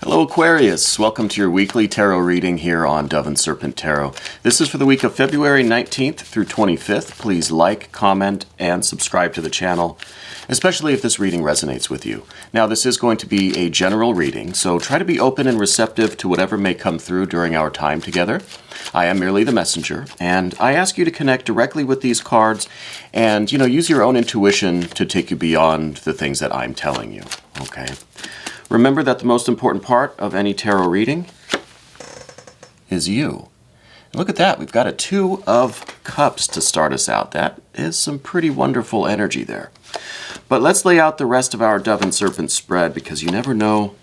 Hello Aquarius, welcome to your weekly tarot reading here on Dove and Serpent Tarot. This is for the week of February 19th through 25th. Please like, comment, and subscribe to the channel, especially if this reading resonates with you. Now this is going to be a general reading, so try to be open and receptive to whatever may come through during our time together. I am merely the messenger, and I ask you to connect directly with these cards and, use your own intuition to take you beyond the things that I'm telling you, okay? Remember that the most important part of any tarot reading is you. Look at that. We've got a Two of Cups to start us out. That is some pretty wonderful energy there. But let's lay out the rest of our Dove and Serpent spread because you never know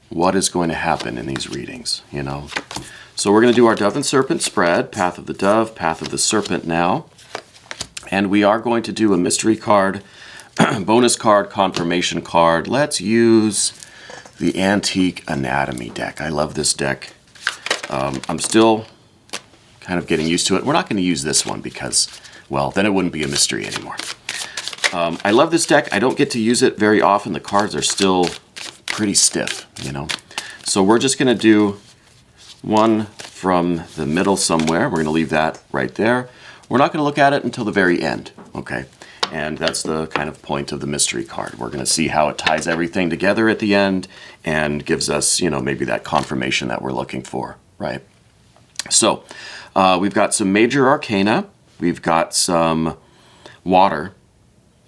what is going to happen in these readings, So we're going to do our Dove and Serpent spread, Path of the Dove, Path of the Serpent now. And we are going to do a mystery card, bonus card, confirmation card. Let's use the Antique Anatomy deck. I love this deck. I'm still kind of getting used to it. We're not going to use this one because, well, then it wouldn't be a mystery anymore. I love this deck. I don't get to use it very often. The cards are still pretty stiff, So we're just going to do one from the middle somewhere. We're going to leave that right there. We're not going to look at it until the very end, okay? And that's the kind of point of the mystery card. We're going to see how it ties everything together at the end and gives us, maybe that confirmation that we're looking for, right? So we've got some major arcana. We've got some water,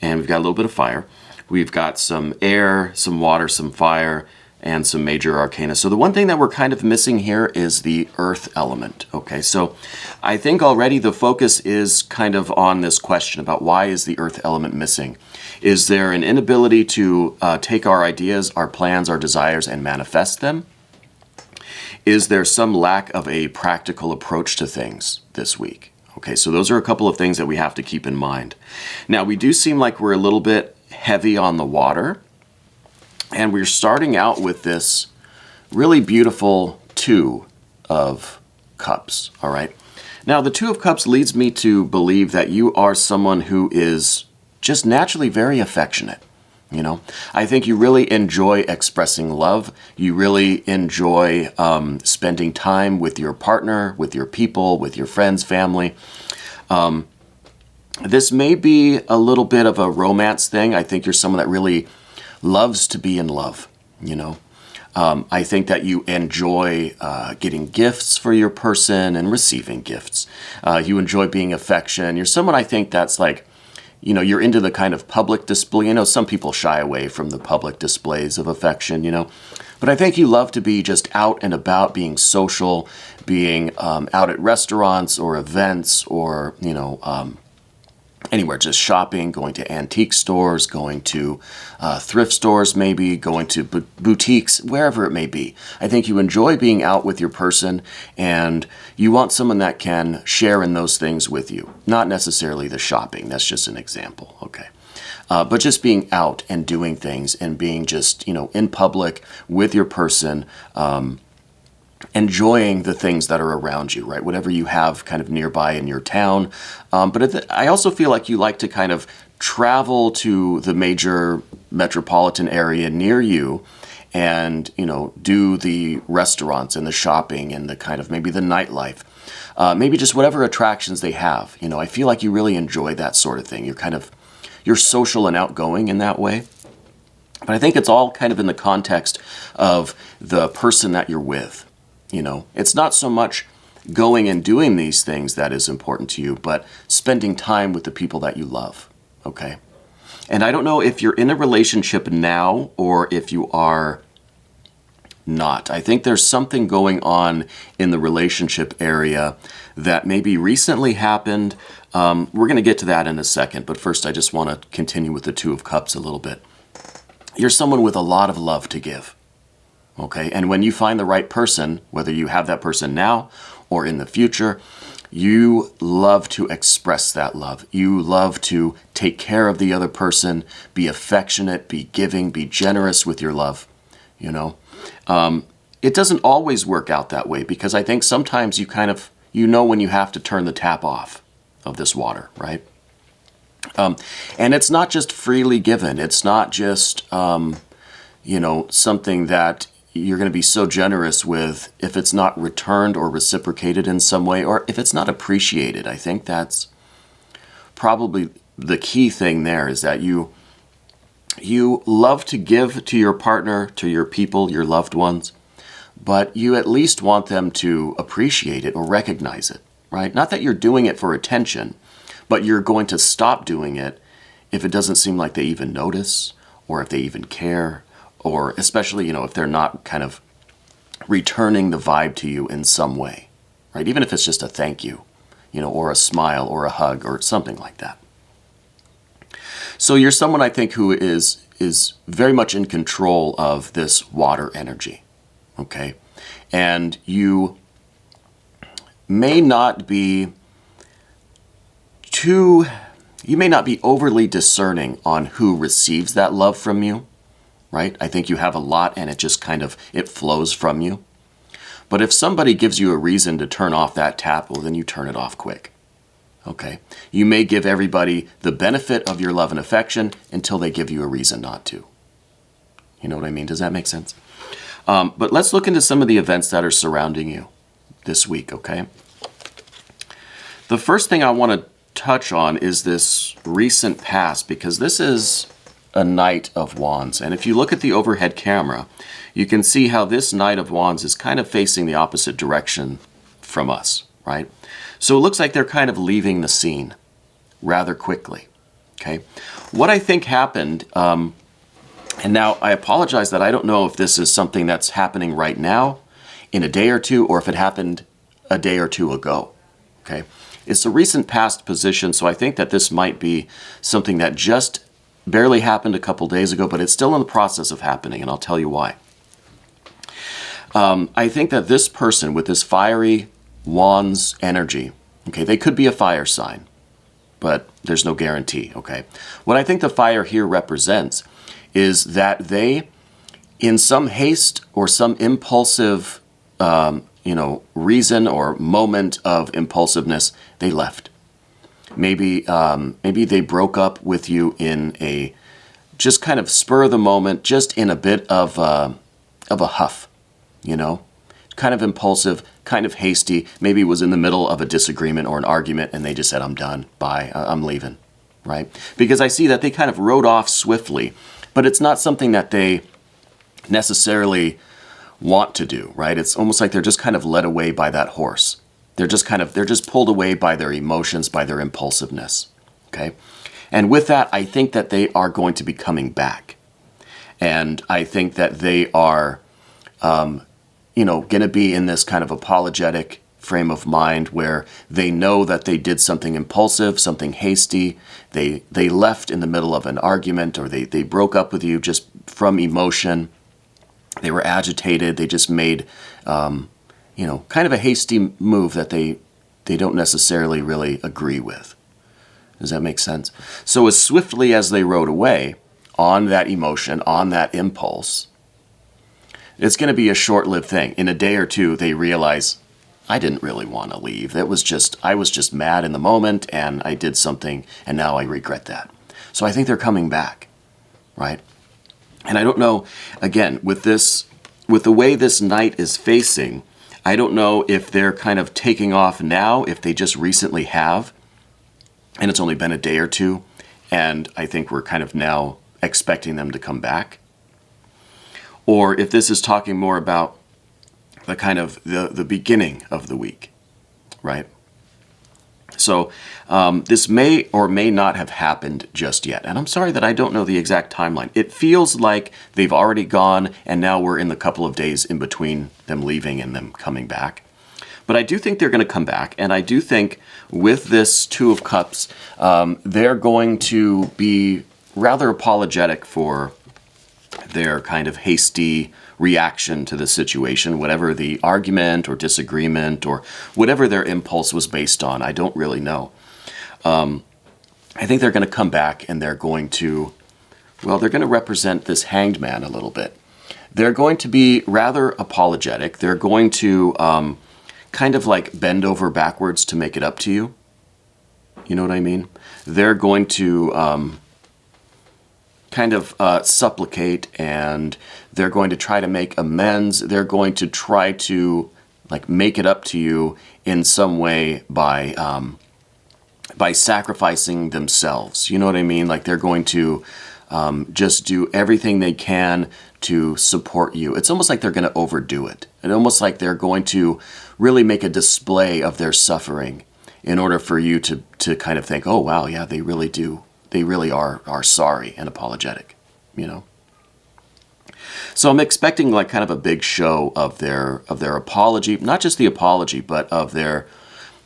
and we've got a little bit of fire. We've got some air, some water, some fire, and some major arcana. So the one thing that we're kind of missing here is the earth element, okay? So I think already the focus is kind of on this question about why is the earth element missing? Is there an inability to take our ideas, our plans, our desires, and manifest them? Is there some lack of a practical approach to things this week? Okay, so those are a couple of things that we have to keep in mind. Now, we do seem like we're a little bit heavy on the water, and we're starting out with this really beautiful Two of Cups, all right? Now, the Two of Cups leads me to believe that you are someone who is just naturally very affectionate, I think you really enjoy expressing love. You really enjoy spending time with your partner, with your people, with your friends, family. This may be a little bit of a romance thing. I think you're someone that really loves to be in love, I think that you enjoy getting gifts for your person and receiving gifts. You enjoy being affectionate. You're someone I think that's like, you're into the kind of public display. Some people shy away from the public displays of affection, But I think you love to be just out and about, being social, being out at restaurants or events or, anywhere, just shopping, going to antique stores, going to thrift stores maybe, going to boutiques, wherever it may be. I think you enjoy being out with your person and you want someone that can share in those things with you. Not necessarily the shopping, that's just an example, okay? But just being out and doing things and being just, in public with your person, enjoying the things that are around you, right? Whatever you have kind of nearby in your town. But I also feel like you like to kind of travel to the major metropolitan area near you and, do the restaurants and the shopping and the kind of maybe the nightlife. Maybe just whatever attractions they have. I feel like you really enjoy that sort of thing. You're social and outgoing in that way. But I think it's all kind of in the context of the person that you're with. It's not so much going and doing these things that is important to you, but spending time with the people that you love, okay? And I don't know if you're in a relationship now or if you are not. I think there's something going on in the relationship area that maybe recently happened. We're going to get to that in a second, but first I just want to continue with the Two of Cups a little bit. You're someone with a lot of love to give. Okay, and when you find the right person, whether you have that person now or in the future, you love to express that love. You love to take care of the other person, be affectionate, be giving, be generous with your love, It doesn't always work out that way because I think sometimes you kind of, when you have to turn the tap off of this water, right? And it's not just freely given. It's not just, something that you're going to be so generous with if it's not returned or reciprocated in some way, or if it's not appreciated. I think that's probably the key thing there, is that you love to give to your partner, to your people, your loved ones, but you at least want them to appreciate it or recognize it, right? Not that you're doing it for attention, but you're going to stop doing it if it doesn't seem like they even notice, or if they even care, or especially, if they're not kind of returning the vibe to you in some way, right? Even if it's just a thank you, or a smile or a hug or something like that. So you're someone, I think, who is very much in control of this water energy, okay? And you may not be overly discerning on who receives that love from you, right? I think you have a lot and it just it flows from you. But if somebody gives you a reason to turn off that tap, well, then you turn it off quick. Okay? You may give everybody the benefit of your love and affection until they give you a reason not to. You know what I mean? Does that make sense? But let's look into some of the events that are surrounding you this week, okay? The first thing I want to touch on is this recent past, because this is a Knight of Wands. And if you look at the overhead camera, you can see how this Knight of Wands is kind of facing the opposite direction from us, right? So it looks like they're kind of leaving the scene rather quickly, okay? What I think happened, and now I apologize that I don't know if this is something that's happening right now, in a day or two, or if it happened a day or two ago, okay? It's a recent past position, so I think that this might be something that just barely happened a couple days ago, but it's still in the process of happening, and I'll tell you why. I think that this person with this fiery Wands energy, okay, they could be a fire sign, but there's no guarantee, okay? What I think the fire here represents is that they, in some haste or some impulsive, reason or moment of impulsiveness, they left. Maybe they broke up with you in a just kind of spur of the moment, just in a bit of a huff, kind of impulsive, kind of hasty. Maybe it was in the middle of a disagreement or an argument and they just said, I'm done, bye, I'm leaving, right? Because I see that they kind of rode off swiftly, but it's not something that they necessarily want to do, right? It's almost like they're just kind of led away by that horse. They're just pulled away by their emotions, by their impulsiveness, okay? And with that, I think that they are going to be coming back. And I think that they are, going to be in this kind of apologetic frame of mind where they know that they did something impulsive, something hasty. They left in the middle of an argument, or they broke up with you just from emotion. They were agitated. They just made, kind of a hasty move that they don't necessarily really agree with. Does that make sense? So as swiftly as they rode away on that emotion, on that impulse, it's going to be a short-lived thing. In a day or two, they realize, I didn't really want to leave. I was just mad in the moment, and I did something, and now I regret that. So I think they're coming back, right? And I don't know, again, with the way this Knight is facing, I don't know if they're kind of taking off now, if they just recently have, and it's only been a day or two, and I think we're kind of now expecting them to come back. Or if this is talking more about the kind of the beginning of the week, right? So this may or may not have happened just yet. And I'm sorry that I don't know the exact timeline. It feels like they've already gone, and now we're in the couple of days in between them leaving and them coming back. But I do think they're going to come back, and I do think with this Two of Cups, they're going to be rather apologetic for their kind of hasty reaction to the situation, whatever the argument or disagreement or whatever their impulse was based on. I don't really know. I think they're going to come back, and they're going to represent this Hanged Man a little bit. They're going to be rather apologetic. They're going to kind of like bend over backwards to make it up to you. You know what I mean? They're going to kind of supplicate, and they're going to try to make amends. They're going to try to like make it up to you in some way by sacrificing themselves. You know what I mean? Like they're going to just do everything they can to support you. It's almost like they're going to overdo it. It's almost like they're going to really make a display of their suffering in order for you to kind of think, oh, wow, yeah, they really do. They really are sorry and apologetic, you know? So I'm expecting like kind of a big show of their apology, not just the apology, but of their,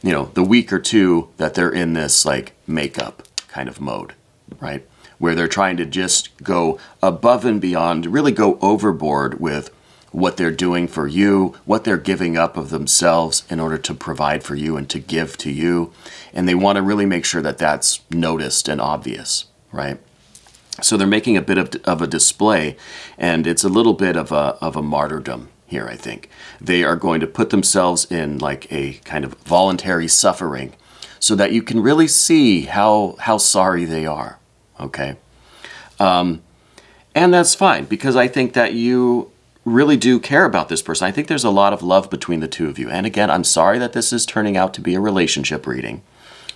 you know, the week or two that they're in this like makeup kind of mode, right? Where they're trying to just go above and beyond, really go overboard with what they're doing for you, what they're giving up of themselves in order to provide for you and to give to you. And they want to really make sure that that's noticed and obvious, right? So they're making a bit of a display, and it's a little bit of a martyrdom here, I think. They are going to put themselves in like a kind of voluntary suffering so that you can really see how sorry they are, okay? And that's fine, because I think that you really do care about this person. I think there's a lot of love between the two of you. And again, I'm sorry that this is turning out to be a relationship reading,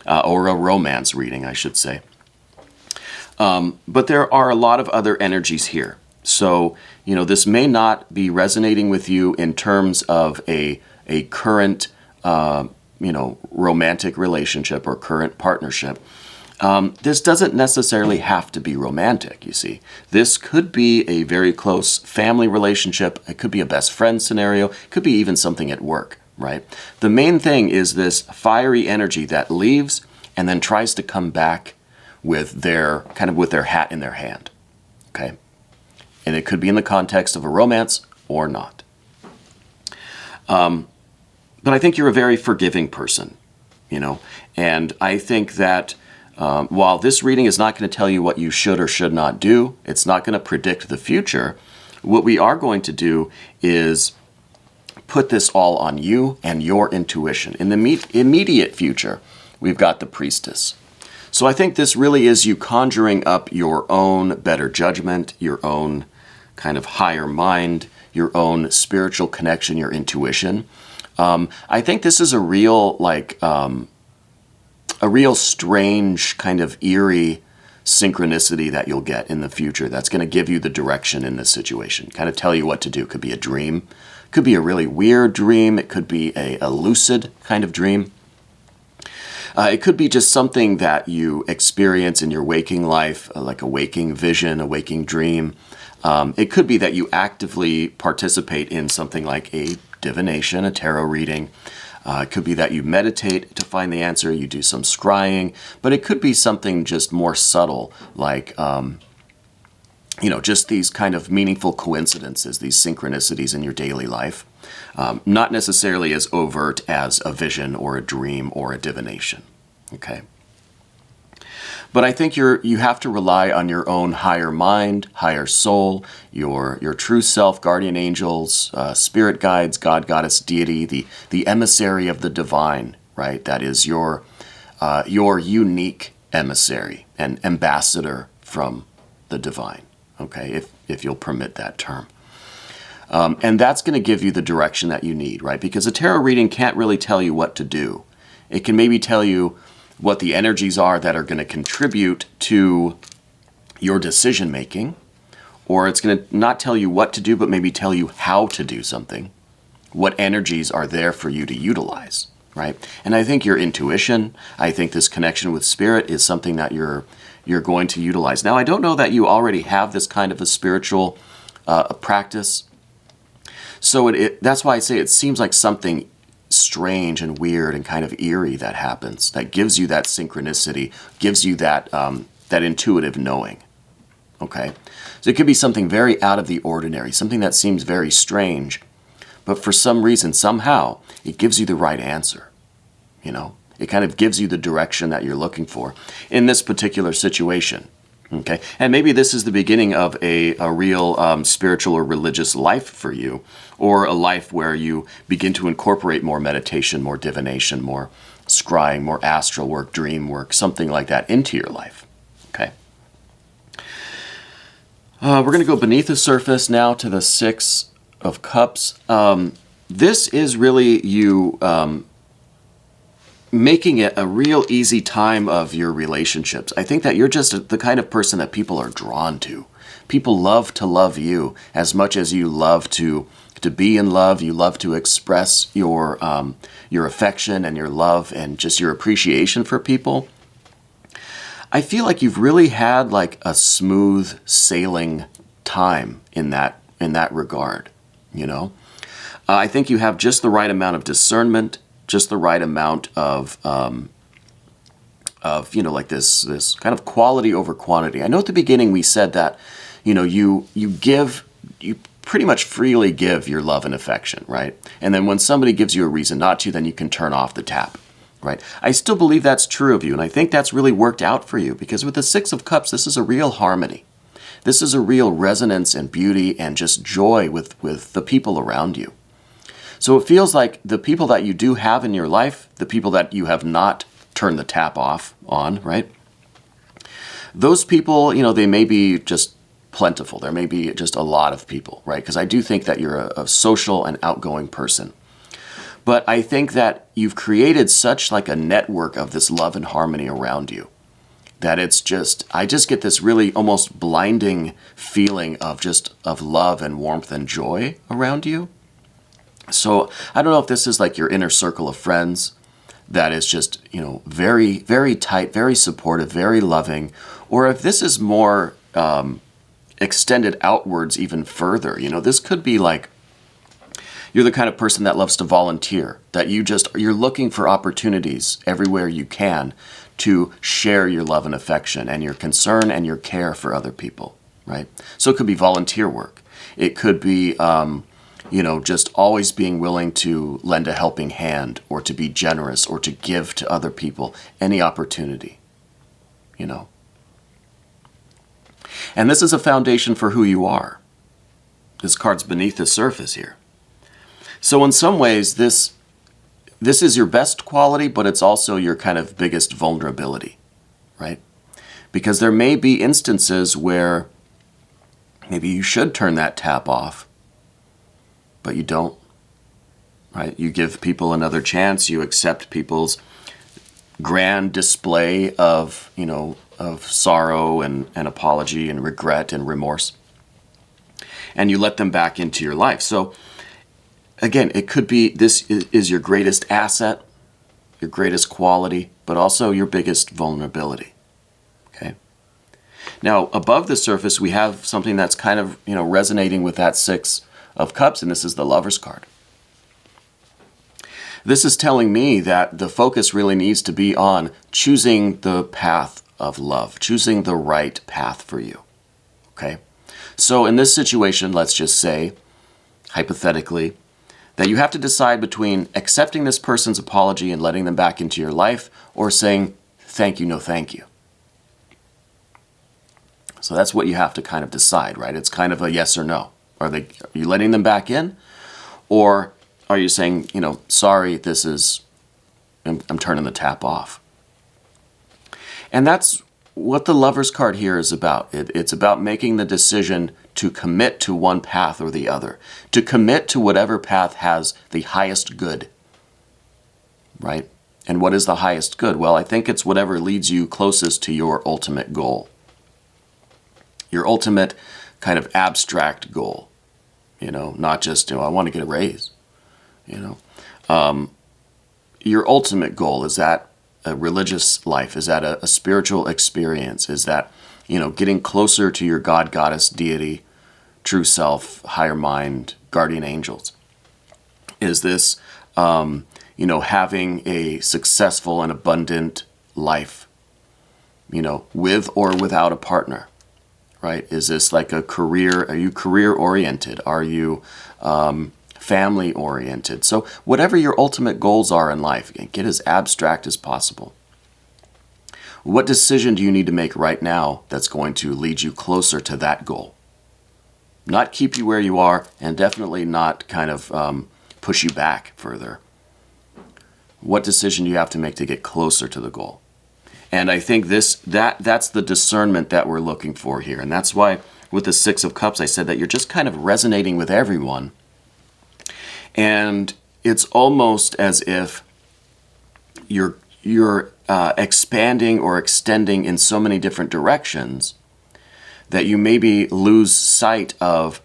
or a romance reading, I should say. But there are a lot of other energies here. So, you know, this may not be resonating with you in terms of a current, you know, romantic relationship or current partnership. This doesn't necessarily have to be romantic, you see. This could be a very close family relationship. It could be a best friend scenario. It could be even something at work, right? The main thing is this fiery energy that leaves and then tries to come back with their hat in their hand, okay? And it could be in the context of a romance or not. But I think you're a very forgiving person, you know, and I think that while this reading is not going to tell you what you should or should not do, it's not going to predict the future, what we are going to do is put this all on you and your intuition. In the immediate future, we've got the Priestess. So I think this really is you conjuring up your own better judgment, your own kind of higher mind, your own spiritual connection, your intuition. I think this is a real, like, a real strange kind of eerie synchronicity that you'll get in the future that's going to give you the direction in this situation, kind of tell you what to do. It could be a dream. It could be a really weird dream. It could be a lucid kind of dream. It could be just something that you experience in your waking life, like a waking vision, a waking dream. It could be that you actively participate in something like a divination, a tarot reading. It could be that you meditate to find the answer, you do some scrying, but it could be something just more subtle, like, you know, just these kind of meaningful coincidences, these synchronicities in your daily life. Not necessarily as overt as a vision or a dream or a divination, okay? But I think you have to rely on your own higher mind, higher soul, your true self, guardian angels, spirit guides, God, goddess, deity, the emissary of the divine, right? That is your unique emissary and ambassador from the divine, okay? If you'll permit that term. And that's going to give you the direction that you need, right? Because a tarot reading can't really tell you what to do. It can maybe tell you what the energies are that are going to contribute to your decision making, or it's going to not tell you what to do, but maybe tell you how to do something, what energies are there for you to utilize, right? And I think your intuition, I think this connection with spirit is something that you're going to utilize. Now, I don't know that you already have this kind of a spiritual practice, so that's why I say it seems like something strange and weird and kind of eerie that happens, that gives you that synchronicity, gives you that that intuitive knowing, okay? So it could be something very out of the ordinary, something that seems very strange, but for some reason, somehow, it gives you the right answer, you know? It kind of gives you the direction that you're looking for in this particular situation, okay? And maybe this is the beginning of a real spiritual or religious life for you, or a life where you begin to incorporate more meditation, more divination, more scrying, more astral work, dream work, something like that into your life, okay? We're going to go beneath the surface now to the Six of Cups. This is really you making it a real easy time of your relationships. I think that you're just the kind of person that people are drawn to. People love to love you as much as you love to be in love. You love to express your affection and your love and just your appreciation for people. I feel like you've really had like a smooth sailing time in that regard, you know? I think you have just the right amount of discernment, just the right amount of you know, like this kind of quality over quantity. I know at the beginning we said that, you know, you pretty much freely give your love and affection, right? And then when somebody gives you a reason not to, then you can turn off the tap. Right. I still believe that's true of you, and I think that's really worked out for you, because with the Six of Cups, this is a real harmony. This is a real resonance and beauty and just joy with the people around you. So it feels like the people that you do have in your life, the people that you have not turned the tap off on, right? Those people, you know, they may be just plentiful. There may be just a lot of people, right? Because I do think that you're a social and outgoing person. But I think that you've created such like a network of this love and harmony around you that it's just, I just get this really almost blinding feeling of love and warmth and joy around you. So I don't know if this is like your inner circle of friends that is just, you know, very, very tight, very supportive, very loving, or if this is more extended outwards even further. You know, this could be like, you're the kind of person that loves to volunteer, that you're looking for opportunities everywhere you can to share your love and affection and your concern and your care for other people, right? So it could be volunteer work. It could be, you know, just always being willing to lend a helping hand or to be generous or to give to other people any opportunity, you know. And this is a foundation for who you are. This card's beneath the surface here. So in some ways, this is your best quality, but it's also your kind of biggest vulnerability, right? Because there may be instances where maybe you should turn that tap off, but you don't, right? You give people another chance. You accept people's grand display of, you know, of sorrow and apology and regret and remorse, and you let them back into your life. So again, it could be this is your greatest asset, your greatest quality, but also your biggest vulnerability, okay? Now, above the surface, we have something that's kind of, you know, resonating with that Six of Cups, and this is the Lover's card. This is telling me that the focus really needs to be on choosing the path of love, choosing the right path for you, okay? So in this situation, let's just say, hypothetically, that you have to decide between accepting this person's apology and letting them back into your life, or saying, thank you, no thank you. So that's what you have to kind of decide, right? It's kind of a yes or no. Are you letting them back in? Or are you saying, you know, sorry, I'm turning the tap off. And that's what the Lover's card here is about. It's about making the decision to commit to one path or the other, to commit to whatever path has the highest good, right? And what is the highest good? Well, I think it's whatever leads you closest to your ultimate goal, your ultimate kind of abstract goal, you know, not just, you know, I want to get a raise, you know. Your ultimate goal, is that a religious life? Is that a spiritual experience? Is that, you know, getting closer to your God, goddess, deity, true self, higher mind, guardian angels? Is this, you know, having a successful and abundant life, you know, with or without a partner, right? Is this like a career? Are you career oriented? Are you family oriented? So whatever your ultimate goals are in life, get as abstract as possible. What decision do you need to make right now that's going to lead you closer to that goal? Not keep you where you are, and definitely not kind of push you back further. What decision do you have to make to get closer to the goal? And I think that's the discernment that we're looking for here. And that's why with the Six of Cups, I said that you're just kind of resonating with everyone. And it's almost as if you're expanding or extending in so many different directions that you maybe lose sight of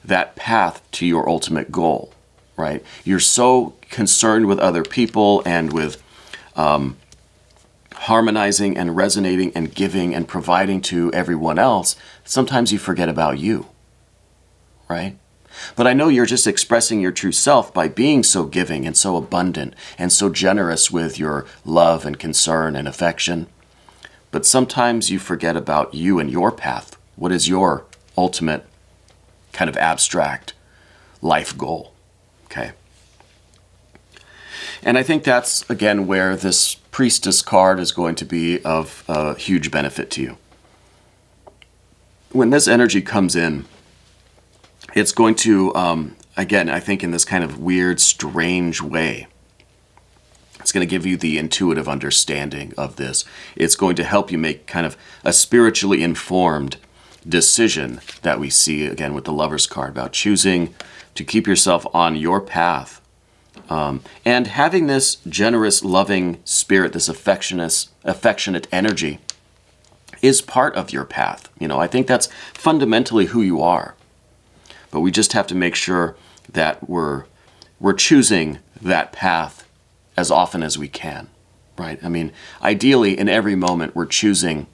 that path to your ultimate goal, right? You're so concerned with other people and with harmonizing and resonating and giving and providing to everyone else, sometimes you forget about you, right? But I know you're just expressing your true self by being so giving and so abundant and so generous with your love and concern and affection. But sometimes you forget about you and your path. What is your ultimate kind of abstract life goal? Okay. And I think that's, again, where this Priestess card is going to be of huge benefit to you. When this energy comes in, it's going to, again, I think in this kind of weird, strange way, it's going to give you the intuitive understanding of this. It's going to help you make kind of a spiritually informed decision that we see, again, with the Lover's card, about choosing to keep yourself on your path. And having this generous, loving spirit, this affectionate energy is part of your path. You know, I think that's fundamentally who you are. But we just have to make sure that we're choosing that path as often as we can, right? I mean, ideally, in every moment, we're choosing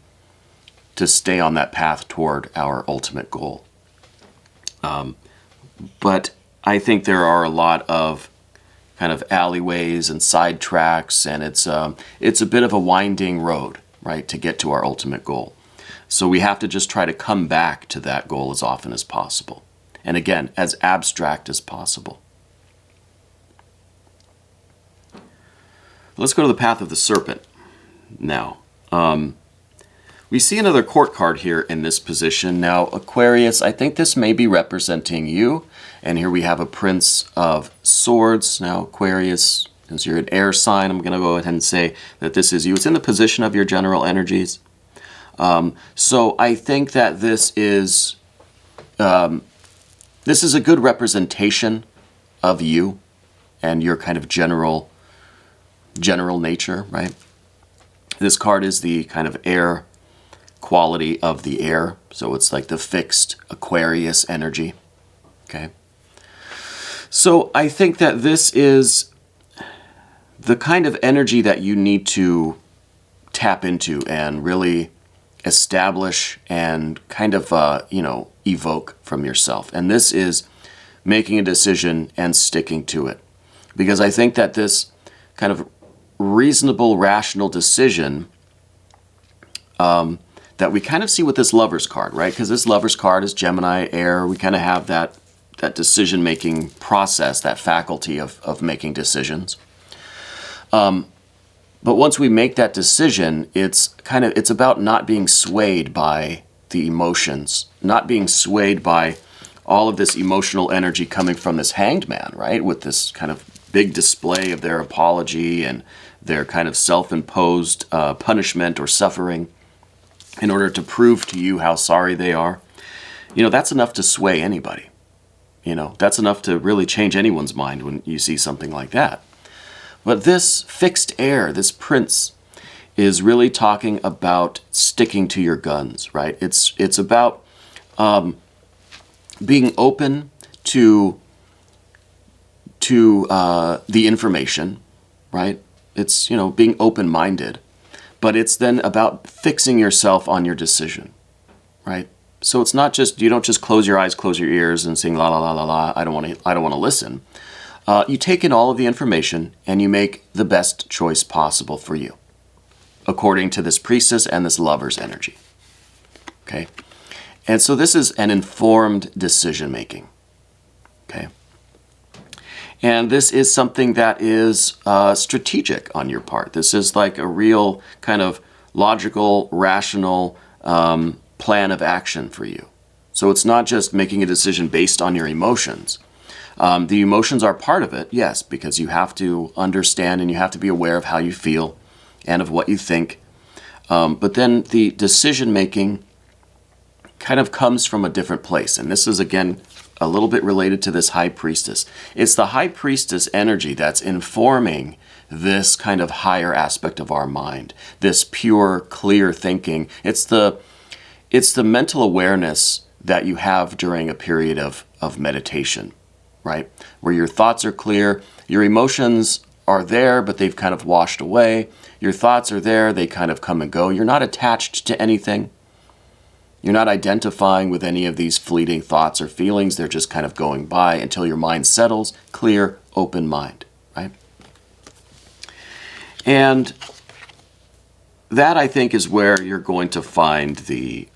to stay on that path toward our ultimate goal. But I think there are a lot of kind of alleyways and side tracks, and it's a bit of a winding road, right, to get to our ultimate goal. So we have to just try to come back to that goal as often as possible. And again, as abstract as possible. Let's go to the path of the Serpent now. We see another court card here in this position. Now, Aquarius, I think this may be representing you. And here we have a Prince of Swords. Now, Aquarius, since you're an air sign, I'm going to go ahead and say that this is you. It's in the position of your general energies. So I think that this is a good representation of you and your kind of general nature, right? This card is the kind of air quality of the air. So it's like the fixed Aquarius energy. Okay. So I think that this is the kind of energy that you need to tap into and really establish and kind of, evoke from yourself. And this is making a decision and sticking to it. Because I think that this kind of reasonable, rational decision that we kind of see with this Lover's card, right? Because this Lover's card is Gemini, air. We kind of have that decision-making process, that faculty of making decisions. But once we make that decision, it's about not being swayed by the emotions, not being swayed by all of this emotional energy coming from this Hanged Man, right? With this kind of big display of their apology and their kind of self-imposed punishment or suffering in order to prove to you how sorry they are. You know, that's enough to sway anybody. You know, that's enough to really change anyone's mind when you see something like that. But this fixed air, this Prince, is really talking about sticking to your guns, right? It's about being open to the information, right? It's, being open-minded. But it's then about fixing yourself on your decision, right? So it's not just, you don't just close your eyes, close your ears and sing la la la la la, I don't want to listen. You take in all of the information and you make the best choice possible for you, according to this Priestess and this Lover's energy. Okay? And so this is an informed decision making. Okay? And this is something that is strategic on your part. This is like a real kind of logical, rational plan of action for you. So it's not just making a decision based on your emotions. The emotions are part of it, yes, because you have to understand and you have to be aware of how you feel and of what you think. But then the decision-making kind of comes from a different place. And this is, again, a little bit related to this High Priestess. It's the High Priestess energy that's informing this kind of higher aspect of our mind, this pure, clear thinking. It's the mental awareness that you have during a period of meditation, right? Where your thoughts are clear, your emotions are there, but they've kind of washed away. Your thoughts are there, they kind of come and go. You're not attached to anything. You're not identifying with any of these fleeting thoughts or feelings. They're just kind of going by until your mind settles, clear, open mind, right? And that, I think, is where you're going to find the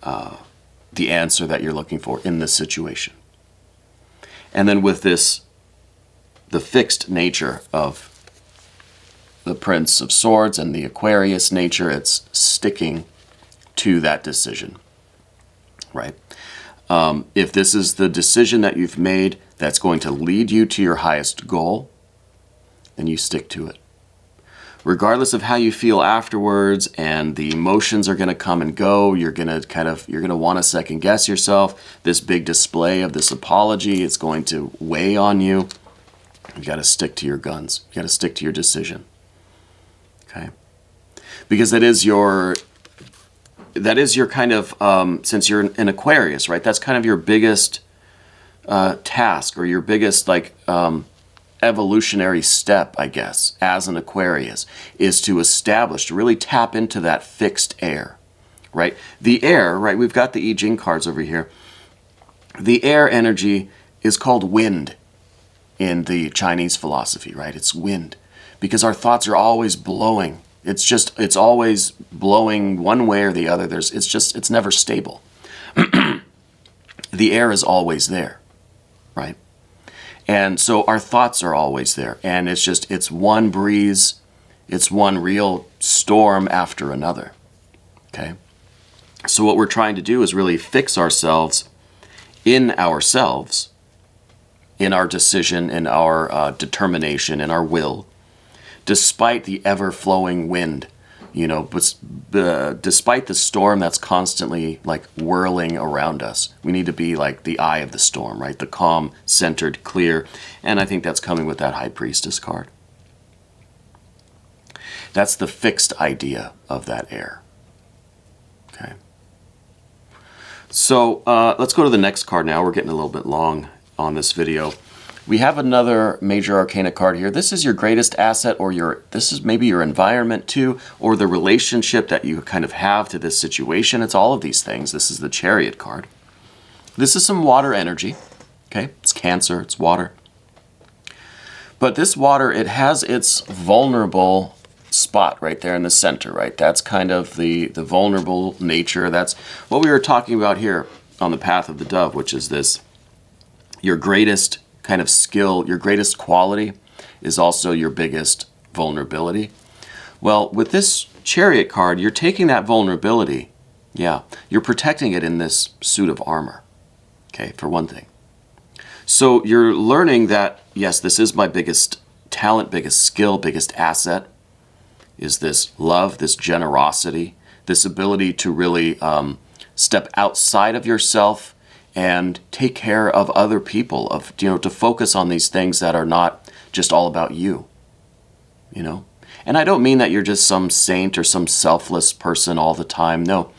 answer that you're looking for in this situation. And then with this, the fixed nature of the Prince of Swords and the Aquarius nature, it's sticking to that decision, right? If this is the decision that you've made that's going to lead you to your highest goal, then you stick to it. Regardless of how you feel afterwards, and the emotions are going to come and go, you're going to want to second guess yourself. This big display of this apology, it's going to weigh on you. You got to stick to your guns. You got to stick to your decision. Okay? Because that is your kind of, since you're an Aquarius, right? That's kind of your biggest task, or your biggest evolutionary step, I guess, as an Aquarius, is to establish, to really tap into that fixed air, right? The air, right? We've got the Jing cards over here. The air energy is called wind in the Chinese philosophy, right? It's wind, because our thoughts are always blowing. It's always blowing one way or the other. It's never stable. The air is always there, right? And so our thoughts are always there. And it's one breeze, it's one real storm after another, okay? So what we're trying to do is really fix ourselves, in our decision, in our determination, in our will, despite the ever-flowing wind, despite the storm that's constantly whirling around us. We need to be like the eye of the storm, right? The calm, centered, clear. And I think that's coming with that High Priestess card. That's the fixed idea of that air. Okay. So let's go to the next card now. We're getting a little bit long on this video. We have another major arcana card here. This is your greatest asset, or this is maybe your environment too, or the relationship that you kind of have to this situation. It's all of these things. This is the Chariot card. This is some water energy, okay? It's Cancer, it's water. But this water, it has its vulnerable spot right there in the center, right? That's kind of the vulnerable nature. That's what we were talking about here on the Path of the Dove, which is this, your greatest kind of skill, your greatest quality is also your biggest vulnerability. Well, with this Chariot card, you're taking that vulnerability, you're protecting it in this suit of armor, okay, for one thing. So you're learning that, yes, this is my biggest talent, biggest skill, biggest asset, is this love, this generosity, this ability to really step outside of yourself and take care of other people, to focus on these things that are not just all about you, And I don't mean that you're just some saint or some selfless person all the time. No.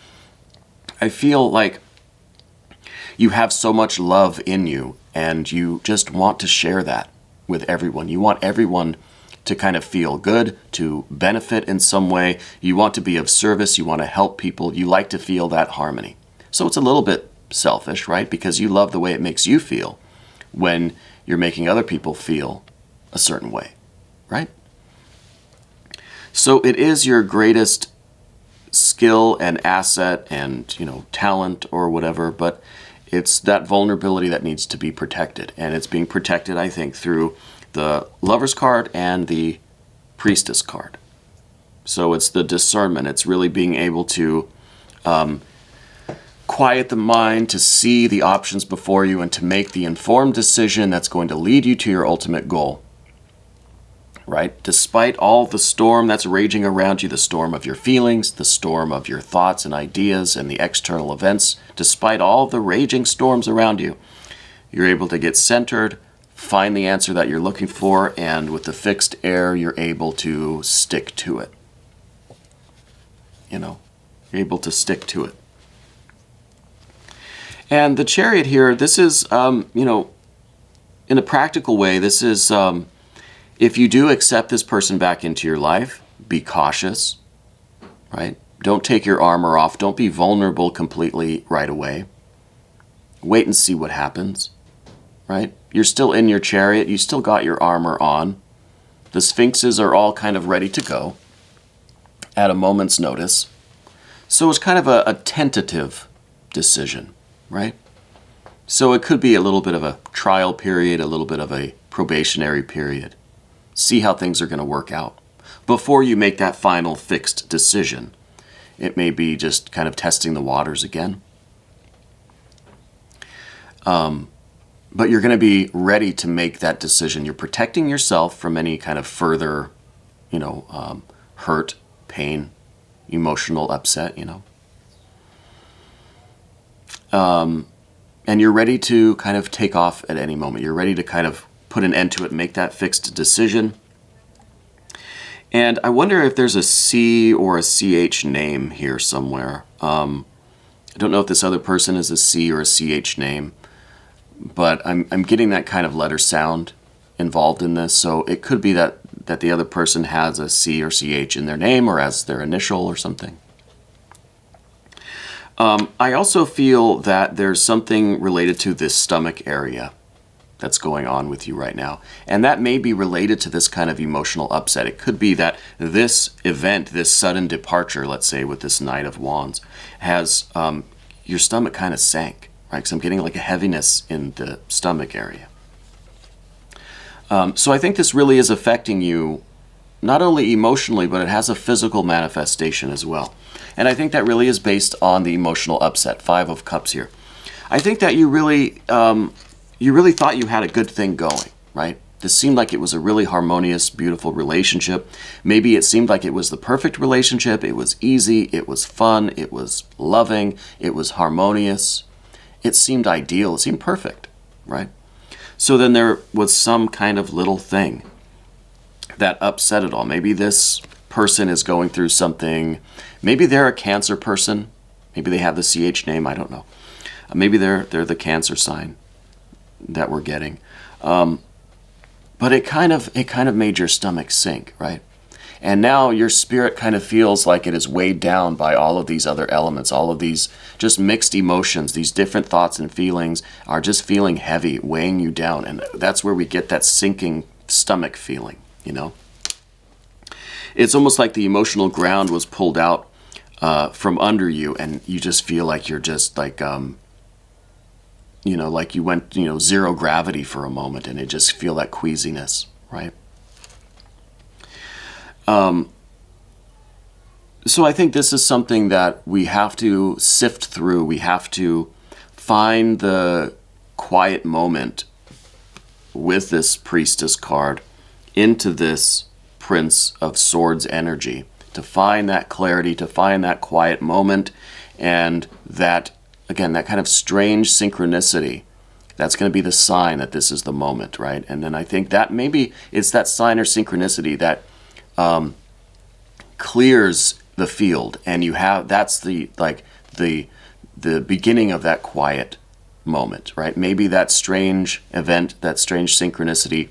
I feel like you have so much love in you, and you just want to share that with everyone. You want everyone to kind of feel good, to benefit in some way. You want to be of service. You want to help people. You like to feel that harmony. So it's a little bit selfish, right? Because you love the way it makes you feel when you're making other people feel a certain way, right? So it is your greatest skill and asset and, talent or whatever, but it's that vulnerability that needs to be protected. And it's being protected, I think, through the Lover's card and the Priestess card. So it's the discernment. It's really being able to quiet the mind, to see the options before you, and to make the informed decision that's going to lead you to your ultimate goal right? Despite all the storm that's raging around you, the storm of your feelings, the storm of your thoughts and ideas and the external events, despite all the raging storms around you, you're able to get centered, find the answer that you're looking for, and with the fixed air, you're able to stick to it. You know, you're able to stick to it. And the Chariot here, this is, you know, in a practical way, this is, if you do accept this person back into your life, be cautious, right? Don't take your armor off. Don't be vulnerable completely right away. Wait and see what happens, right? You're still in your chariot. You still got your armor on. The Sphinxes are all kind of ready to go at a moment's notice. So it's kind of a tentative decision, right? So it could be a little bit of a trial period, a little bit of a probationary period. See how things are going to work out before you make that final fixed decision. It may be just kind of testing the waters again. But you're going to be ready to make that decision. You're protecting yourself from any kind of further, you know, hurt, pain, emotional upset, you know. And you're ready to kind of take off at any moment. You're ready to kind of put an end to it, make that fixed decision. And I wonder if there's a C or a CH name here somewhere. I don't know if this other person is a C or a CH name, but I'm getting that kind of letter sound involved in this. So it could be that the other person has a C or CH in their name or as their initial or something. I also feel that there's something related to this stomach area that's going on with you right now. And that may be related to this kind of emotional upset. It could be that this event, this sudden departure, let's say with this Knight of Wands, has your stomach kind of sank, right? Because I'm getting like a heaviness in the stomach area. So I think this really is affecting you, not only emotionally, but it has a physical manifestation as well. And I think that really is based on the emotional upset, 5 of Cups here. I think that you really thought you had a good thing going, right? This seemed like it was a really harmonious, beautiful relationship. Maybe it seemed like it was the perfect relationship. It was easy, it was fun, it was loving, it was harmonious. It seemed ideal, it seemed perfect, right? So then there was some kind of little thing that upset it all. Maybe this person is going through something. Maybe they're a Cancer person. Maybe they have the CH name, I don't know. Maybe they're the Cancer sign that we're getting. But it kind of made your stomach sink, right? And now your spirit kind of feels like it is weighed down by all of these other elements, all of these just mixed emotions, these different thoughts and feelings are just feeling heavy, weighing you down. And that's where we get that sinking stomach feeling, you know? It's almost like the emotional ground was pulled out from under you, and you just feel like you're just like, you know, like you went, you know, zero gravity for a moment, and it just feel that queasiness, right? So I think this is something that we have to sift through. We have to find the quiet moment with this Priestess card into this Prince of Swords energy, to find that clarity, to find that quiet moment, and that, again, that kind of strange synchronicity. That's going to be the sign that this is the moment, right? And then I think that maybe it's that sign or synchronicity that clears the field, and you have, that's the beginning of that quiet moment, right? Maybe that strange event, that strange synchronicity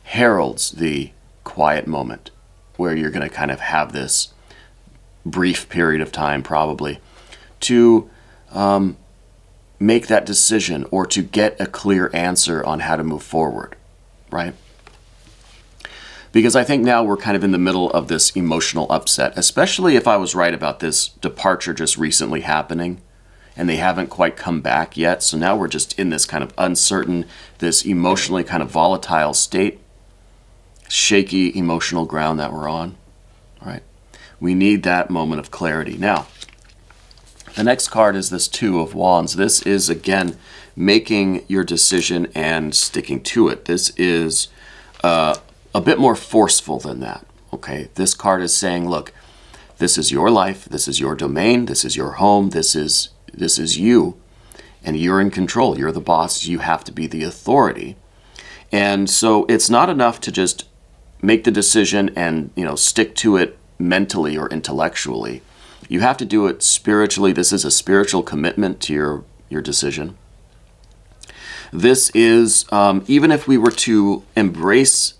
heralds the quiet moment where you're going to kind of have this brief period of time probably to make that decision or to get a clear answer on how to move forward, right? Because I think now we're kind of in the middle of this emotional upset, especially if I was right about this departure just recently happening and they haven't quite come back yet. So now we're just in this kind of uncertain, this emotionally kind of volatile state, shaky emotional ground that we're on, right? We need that moment of clarity. Now, the next card is this 2 of Wands. This is, again, making your decision and sticking to it. This is a a bit more forceful than that. Okay, this card is saying, look, this is your life, this is your domain, this is your home, this is you, and you're in control. You're the boss. You have to be the authority. And so it's not enough to just make the decision and, stick to it mentally or intellectually. You have to do it spiritually. This is a spiritual commitment to your decision. This is, even if we were to embrace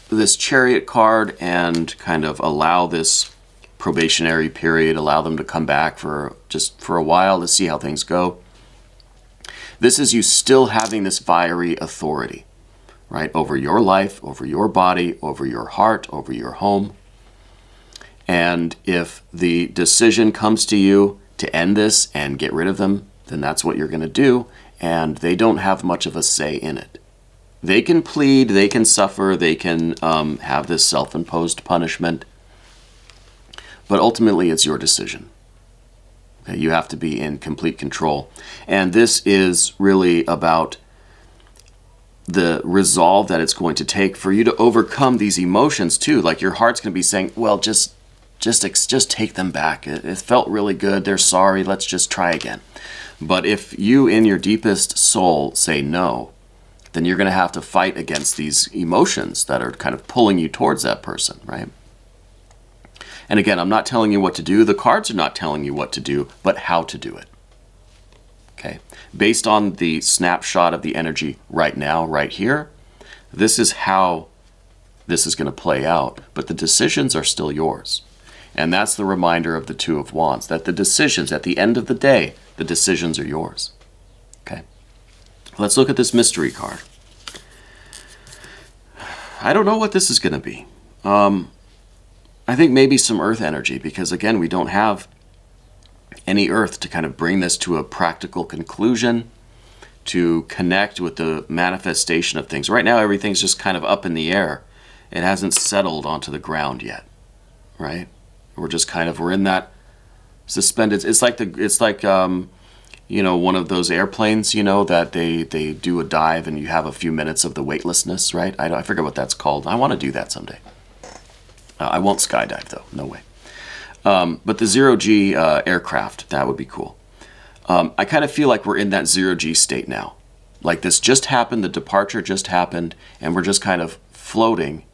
this Chariot card and kind of allow this probationary period, allow them to come back for a while to see how things go, this is you still having this fiery authority, right? Over your life, over your body, over your heart, over your home. And if the decision comes to you to end this and get rid of them, then that's what you're going to do. And they don't have much of a say in it. They can plead, they can suffer, they can have this self-imposed punishment. But ultimately, it's your decision. Okay? You have to be in complete control. And this is really about the resolve that it's going to take for you to overcome these emotions too. Like your heart's going to be saying, well, just take them back. It felt really good. They're sorry. Let's just try again. But if you in your deepest soul say no, then you're going to have to fight against these emotions that are kind of pulling you towards that person, right? And again, I'm not telling you what to do. The cards are not telling you what to do, but how to do it. Okay? Based on the snapshot of the energy right now, right here, this is how this is going to play out. But the decisions are still yours. And that's the reminder of the Two of Wands, that the decisions, at the end of the day, the decisions are yours. Okay? Let's look at this mystery card. I don't know what this is going to be. I think maybe some earth energy, because again, we don't have any earth to kind of bring this to a practical conclusion, to connect with the manifestation of things. Right now, everything's just kind of up in the air. It hasn't settled onto the ground yet, right? We're in that suspended. It's like one of those airplanes, that they do a dive and you have a few minutes of the weightlessness, right? I forget what that's called. I want to do that someday. I won't skydive though, no way. But the zero-G aircraft, that would be cool. I kind of feel like we're in that zero-G state now. Like this just happened, the departure just happened, and we're just kind of floating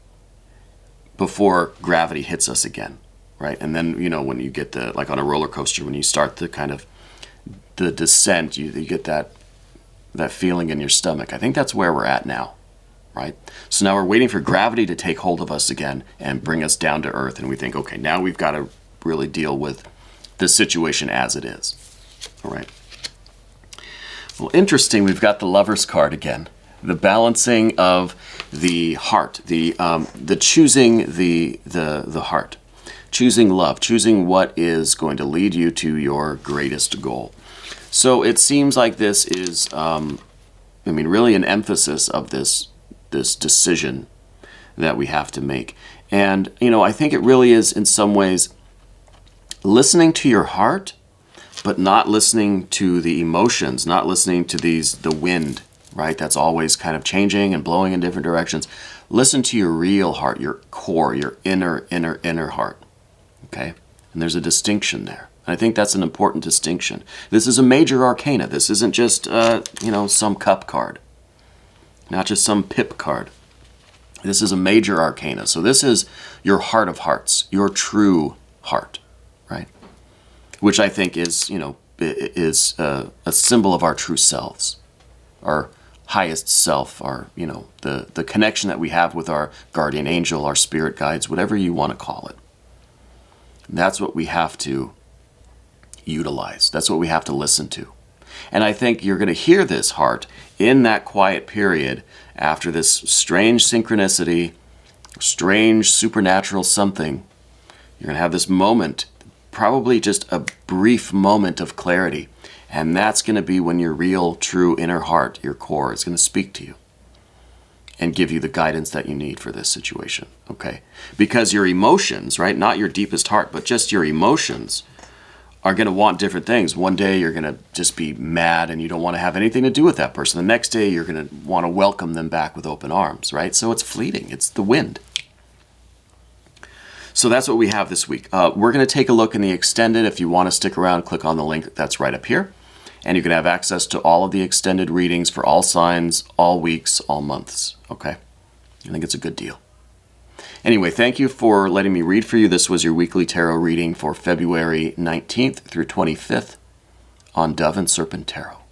before gravity hits us again, right? And then, when you get like on a roller coaster, when you start the kind of the descent, you get that feeling in your stomach. I think that's where we're at now, right? So now we're waiting for gravity to take hold of us again and bring us down to earth. And we think, okay, now we've got to really deal with the situation as it is, all right? Well, interesting, we've got the Lover's card again. The balancing of the heart, the choosing the heart, choosing love, choosing what is going to lead you to your greatest goal. So it seems like this is, really an emphasis of this decision that we have to make. And, I think it really is in some ways listening to your heart, but not listening to the emotions, not listening to the wind, right? That's always kind of changing and blowing in different directions. Listen to your real heart, your core, your inner heart, okay? And there's a distinction there. And I think that's an important distinction. This is a major arcana. This isn't just, some cup card, not just some pip card. This is a major arcana. So this is your heart of hearts, your true heart, right? Which I think is, is a symbol of our true selves, our highest self, our, the connection that we have with our guardian angel, our spirit guides, whatever you want to call it. That's what we have to utilize. That's what we have to listen to. And I think you're going to hear this heart in that quiet period after this strange synchronicity, strange supernatural something. You're going to have this moment, probably just a brief moment of clarity. And that's going to be when your real, true inner heart, your core, is going to speak to you and give you the guidance that you need for this situation, okay? Because your emotions, right, not your deepest heart, but just your emotions are going to want different things. One day you're going to just be mad and you don't want to have anything to do with that person. The next day you're going to want to welcome them back with open arms, right? So it's fleeting. It's the wind. So that's what we have this week. We're going to take a look in the extended. If you want to stick around, click on the link that's right up here. And you can have access to all of the extended readings for all signs, all weeks, all months. Okay? I think it's a good deal. Anyway, thank you for letting me read for you. This was your weekly tarot reading for February 19th through 25th on Dove and Serpent Tarot.